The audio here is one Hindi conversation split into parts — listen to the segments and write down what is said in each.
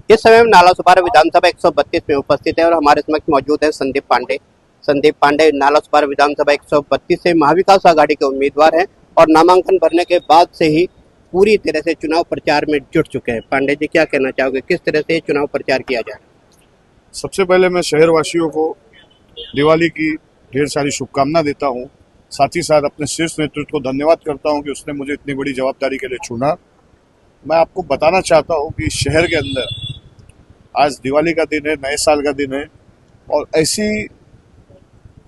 इस समय हम नालासोपारा विधानसभा 132 में उपस्थित है और हमारे समक्ष मौजूद है संदीप पांडे। संदीप पांडे नालासोपारा विधानसभा 132 से महाविकास आघाड़ी के उम्मीदवार हैं और नामांकन भरने के बाद से ही पूरी तरह से चुनाव प्रचार में जुट चुके हैं। पांडे जी, क्या कहना चाहोगे, किस तरह से चुनाव प्रचार किया जाए? सबसे पहले मैं शहरवासियों को दिवाली की ढेर सारी शुभकामना देता हूं। साथ ही साथ अपने शीर्ष नेतृत्व को धन्यवाद करता हूं कि उसने मुझे इतनी बड़ी जवाबदारी के लिए चुना। मैं आपको बताना चाहता हूं कि शहर के अंदर आज दिवाली का दिन है, नए साल का दिन है, और ऐसी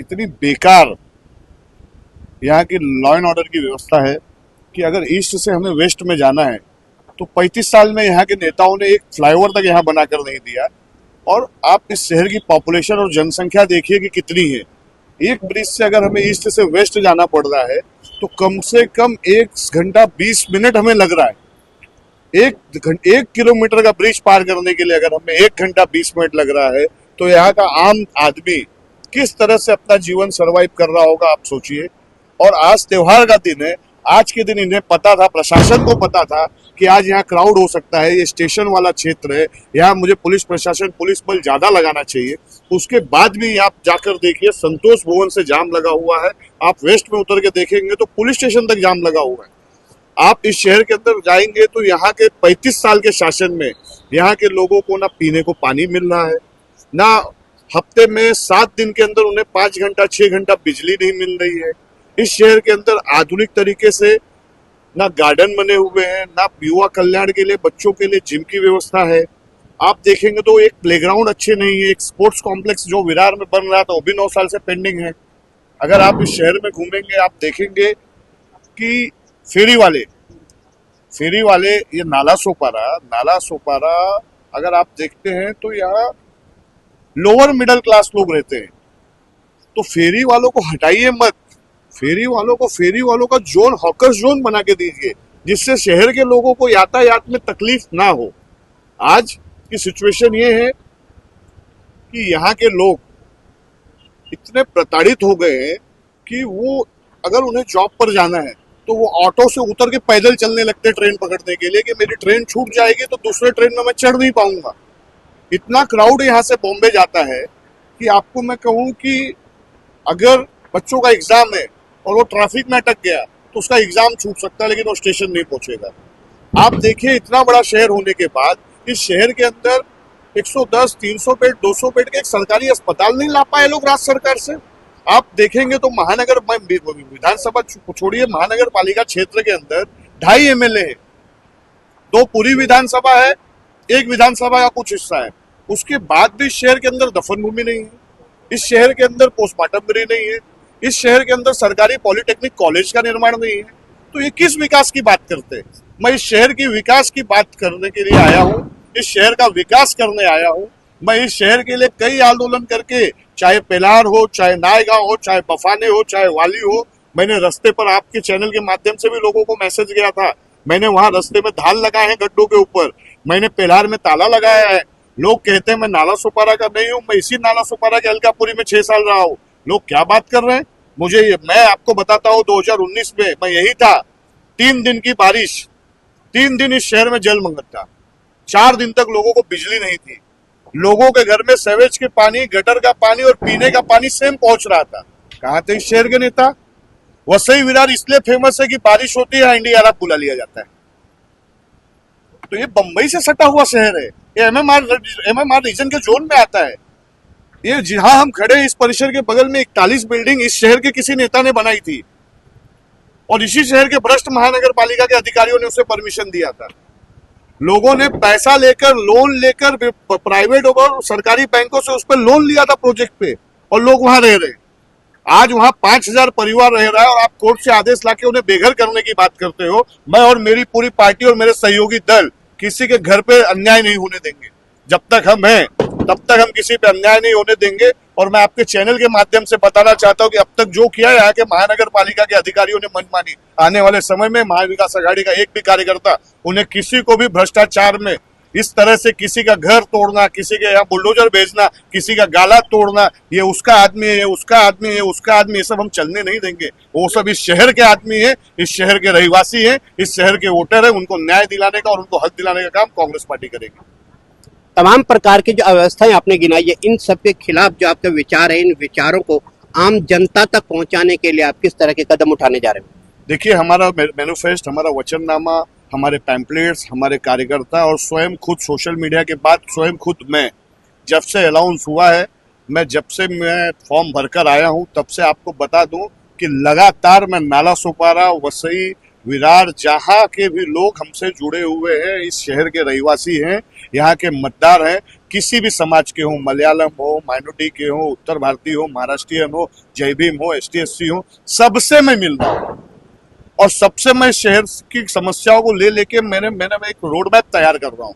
इतनी बेकार यहाँ की लॉ एंड ऑर्डर की व्यवस्था है कि अगर ईस्ट से हमें वेस्ट में जाना है तो 35 साल में यहाँ के नेताओं ने एक फ्लाईओवर तक यहाँ बनाकर नहीं दिया। और आप इस शहर की पॉपुलेशन और जनसंख्या देखिए कि कितनी है। एक ब्रिज से अगर हमें ईस्ट से वेस्ट जाना पड़ रहा है तो कम से कम 1 घंटा 20 मिनट हमें लग रहा है। 1 किलोमीटर का ब्रिज पार करने के लिए अगर हमें 1 घंटा 20 मिनट लग रहा है तो यहाँ का आम आदमी किस तरह से अपना जीवन सर्वाइव कर रहा होगा, आप सोचिए। और आज त्योहार का दिन है। आज के दिन इन्हें पता था, प्रशासन को पता था कि आज यहाँ क्राउड हो सकता है, ये स्टेशन वाला क्षेत्र है, यहाँ मुझे पुलिस प्रशासन, पुलिस बल ज्यादा लगाना चाहिए। उसके बाद भी आप जाकर देखिए, संतोष भवन से जाम लगा हुआ है। आप वेस्ट में उतर के देखेंगे तो पुलिस स्टेशन तक जाम लगा हुआ है। आप इस शहर के अंदर जाएंगे तो यहाँ के 35 साल के शासन में यहाँ के लोगों को ना पीने को पानी मिल रहा है, ना हफ्ते में 7 दिन के अंदर उन्हें 5 घंटा 6 घंटा बिजली नहीं मिल रही है। इस शहर के अंदर आधुनिक तरीके से ना गार्डन बने हुए हैं, ना युवा कल्याण के लिए बच्चों के लिए जिम की व्यवस्था है। आप देखेंगे तो एक प्लेग्राउंड अच्छे नहीं है। एक स्पोर्ट्स कॉम्प्लेक्स जो विरार में बन रहा था वो भी 9 साल से पेंडिंग है। अगर आप इस शहर में घूमेंगे आप देखेंगे कि फेरी वाले ये नालासोपारा अगर आप देखते हैं तो यहाँ लोअर मिडिल क्लास लोग रहते हैं। तो फेरी वालों को हटाइए मत, फेरी वालों का जोन, हॉकर्स जोन बना के दीजिए, जिससे शहर के लोगों को यातायात में तकलीफ ना हो। आज की सिचुएशन ये है कि यहाँ के लोग इतने प्रताड़ित हो गए हैं कि वो अगर उन्हें जॉब पर जाना है तो वो ऑटो से उतर के पैदल चलने लगते ट्रेन पकड़ने के लिए कि मेरी ट्रेन छूट जाएगी तो दूसरे ट्रेन में मैं चढ़ नहीं पाऊंगा। इतना क्राउड यहाँ से बॉम्बे जाता है कि आपको मैं कहूँ कि अगर बच्चों का एग्जाम है और वो ट्रैफिक में अटक गया तो उसका एग्जाम छूट सकता है, लेकिन वो स्टेशन नहीं पहुंचेगा। आप देखिए, इतना बड़ा शहर होने के बाद इस शहर के अंदर 110, 300 बेड, 200 बेड के एक सरकारी अस्पताल नहीं ला पाए लोग राज्य सरकार से। आप देखेंगे तो महानगर विधानसभा छोड़िए, महानगर पालिका क्षेत्र के अंदर 2.5 एमएलए है, 2 पूरी विधानसभा है, 1 विधानसभा का कुछ हिस्सा है। उसके बाद भी इस शहर के अंदर दफन भूमि नहीं है, इस शहर के अंदर पोस्टमार्टम गृह नहीं है, इस शहर के अंदर सरकारी पॉलिटेक्निक कॉलेज का निर्माण नहीं है। तो ये किस विकास की बात करते हैं? मैं इस शहर की विकास की बात करने के लिए आया हूँ, इस शहर का विकास करने आया हूँ। मैं इस शहर के लिए कई आंदोलन करके, चाहे पेलार हो, चाहे नायगांव हो, चाहे बफाने हो, चाहे वाली हो, मैंने रास्ते पर आपके चैनल के माध्यम से भी लोगों को मैसेज गया था। मैंने वहां रास्ते में धाल लगाए हैं गड्ढों के ऊपर, मैंने पेलार में ताला लगाया है। लोग कहते हैं मैं नालासोपारा का नहीं हूँ, मैं इसी नालासोपारा के अलकापुरी में 6 साल रहा हूँ। लोग क्या बात कर रहे हैं मुझे मैं आपको बताता हूँ, 2019 में मैं यही था। 3 दिन की बारिश, 3 दिन इस शहर में जलमग्न था, 4 दिन तक लोगों को बिजली नहीं थी। लोगों के घर में सेवेज के पानी, गटर का पानी और पीने का पानी सेम पहुंच रहा था। कहाँ थे इस शहर के नेता? वसई विरार इसलिए फेमस है कि बारिश होती है, एनडीआरएफ बुला लिया जाता है। तो ये बंबई से सटा हुआ शहर है, ये एमएमआर रीजन के जोन में आता है। ये जहां हम खड़े हैं इस परिसर के बगल में 41 बिल्डिंग इस शहर के किसी नेता ने बनाई थी और इसी शहर के भ्रष्ट महानगर पालिका के अधिकारियों ने उसे परमिशन दिया था। लोगों ने पैसा लेकर, लोन लेकर प्राइवेट और सरकारी बैंकों से उस पर लोन लिया था प्रोजेक्ट पे, और लोग वहां रह रहे। आज वहां 5000 परिवार रह रहा है और आप कोर्ट से आदेश लाके उन्हें बेघर करने की बात करते हो। मैं और मेरी पूरी पार्टी और मेरे सहयोगी दल किसी के घर पे अन्याय नहीं होने देंगे। जब तक हम हैं तब तक हम किसी पे अन्याय नहीं होने देंगे। और मैं आपके चैनल के माध्यम से बताना चाहता हूं कि अब तक जो किया है यहाँ के महानगर पालिका के अधिकारियों ने मनमानी, आने वाले समय में महाविकास आघाड़ी का एक भी कार्यकर्ता, उन्हें किसी को भी भ्रष्टाचार में इस तरह से किसी का घर तोड़ना, किसी के यहाँ बुलडोजर भेजना, किसी का गाला तोड़ना, ये उसका आदमी है, उसका आदमी है, उसका आदमी, ये सब हम चलने नहीं देंगे। वो सब इस शहर के आदमी है, इस शहर के रहवासी है, इस शहर के वोटर है। उनको न्याय दिलाने का और उनको हक दिलाने का काम कांग्रेस पार्टी करेगी। तमाम प्रकार की जो अव्यवस्थाएं आपने गिनाई है, इन सब के खिलाफ जो आपके विचार है, इन विचारों को आम जनता तक पहुंचाने के लिए आप किस तरह के कदम उठाने जा रहे हो? देखिए, हमारा मैनिफेस्ट, हमारा वचननामा, हमारे पैम्पलेट्स, हमारे कार्यकर्ता और स्वयं खुद सोशल मीडिया के बाद स्वयं खुद मैं जब से अनाउंस हुआ है, जब से मैं फॉर्म भरकर आया हूं, तब से आपको बता दूं कि लगातार मैं नाला सोपारा, वसई, विरार, जहां के भी लोग हमसे जुड़े हुए हैं, इस शहर के रहवासी हैं, यहाँ के मतदार हैं, किसी भी समाज के हो, मलयालम हो, माइनॉरिटी के हो, उत्तर भारतीय हो, महाराष्ट्रियन हो, जय भीम हो, ST SC हो, सबसे मैं मिल रहा हूँ और सबसे मैं शहर की समस्याओं को लेके मैंने एक रोड मैप तैयार कर रहा हूँ।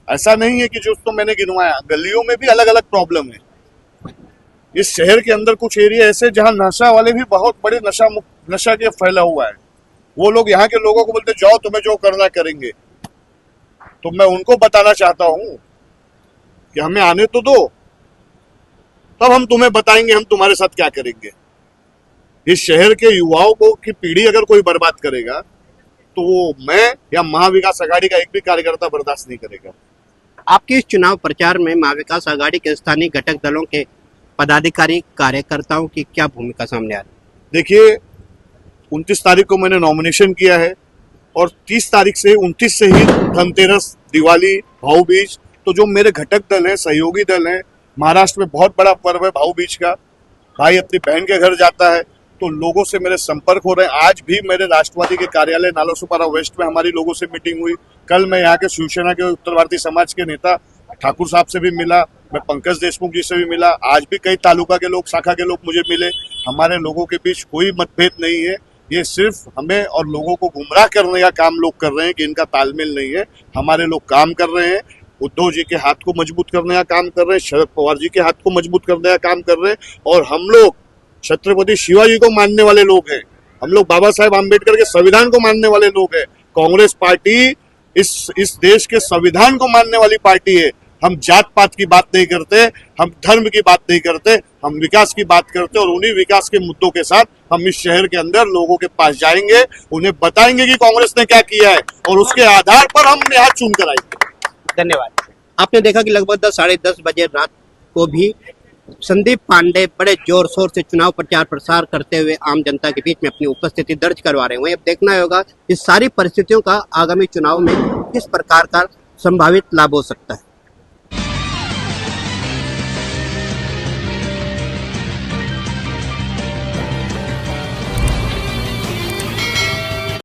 ऐसा नहीं है कि जो तो मैंने गिनवाया, गलियों में भी अलग अलग प्रॉब्लम है। इस शहर के अंदर कुछ एरिया ऐसे जहां नशा वाले भी बहुत बड़े नशा के फैला हुआ है। वो लोग यहाँ के लोगों को बोलते जाओ तुम्हें जो करना करेंगे। तो मैं उनको बताना चाहता हूं कि हमें आने तो दो, तब हम तुम्हें बताएंगे हम तुम्हारे साथ क्या करेंगे। इस शहर के युवाओं को की पीढ़ी अगर कोई बर्बाद करेगा तो वो मैं या महाविकास आघाड़ी का एक भी कार्यकर्ता बर्दाश्त नहीं करेगा। आपके इस चुनाव प्रचार में महाविकास आघाड़ी के स्थानीय घटक दलों के पदाधिकारी, कार्यकर्ताओं की क्या भूमिका सामने आ रही है? देखिए, 29 तारीख को मैंने नॉमिनेशन किया है और 30 तारीख से 29 से ही धनतेरस, दिवाली, भाऊ बीज, तो जो मेरे घटक दल हैं, सहयोगी दल हैं, महाराष्ट्र में बहुत बड़ा पर्व है भाऊ बीज का, भाई अपनी बहन के घर जाता है, तो लोगों से मेरे संपर्क हो रहे हैं। आज भी मेरे राष्ट्रवादी के कार्यालय नालासोपारा वेस्ट में हमारी लोगों से मीटिंग हुई। कल मैं यहाँ के शिवसेना के उत्तर भारतीय समाज के नेता ठाकुर साहब से भी मिला, मैं पंकज देशमुख जी से भी मिला, आज भी कई तालुका के लोग, शाखा के लोग मुझे मिले। हमारे लोगों के बीच कोई मतभेद नहीं है, ये सिर्फ हमें और लोगों को गुमराह करने का काम लोग कर रहे हैं कि इनका तालमेल नहीं है। हमारे लोग काम कर रहे हैं, उद्धव जी के हाथ को मजबूत करने का काम कर रहे हैं, शरद पवार जी के हाथ को मजबूत करने का काम कर रहे हैं, और हम लोग छत्रपति शिवाजी को मानने वाले लोग हैं, हम लोग बाबा साहेब आम्बेडकर के संविधान को मानने वाले लोग हैं। कांग्रेस पार्टी इस देश के संविधान को मानने वाली पार्टी है। हम जात पात की बात नहीं करते, हम धर्म की बात नहीं करते, हम विकास की बात करते, और उन्हीं विकास के मुद्दों के साथ हम इस शहर के अंदर लोगों के पास जाएंगे, उन्हें बताएंगे कि कांग्रेस ने क्या किया है, और उसके आधार पर हम यहाँ चुन कर आएंगे। धन्यवाद। आपने देखा कि लगभग 10-10:30 बजे रात को भी संदीप पांडे बड़े जोर शोर से चुनाव प्रचार प्रसार करते हुए आम जनता के बीच में अपनी उपस्थिति दर्ज करवा रहे हैं। अब देखना होगा इस सारी परिस्थितियों का आगामी चुनाव में किस प्रकार का संभावित लाभ हो सकता है।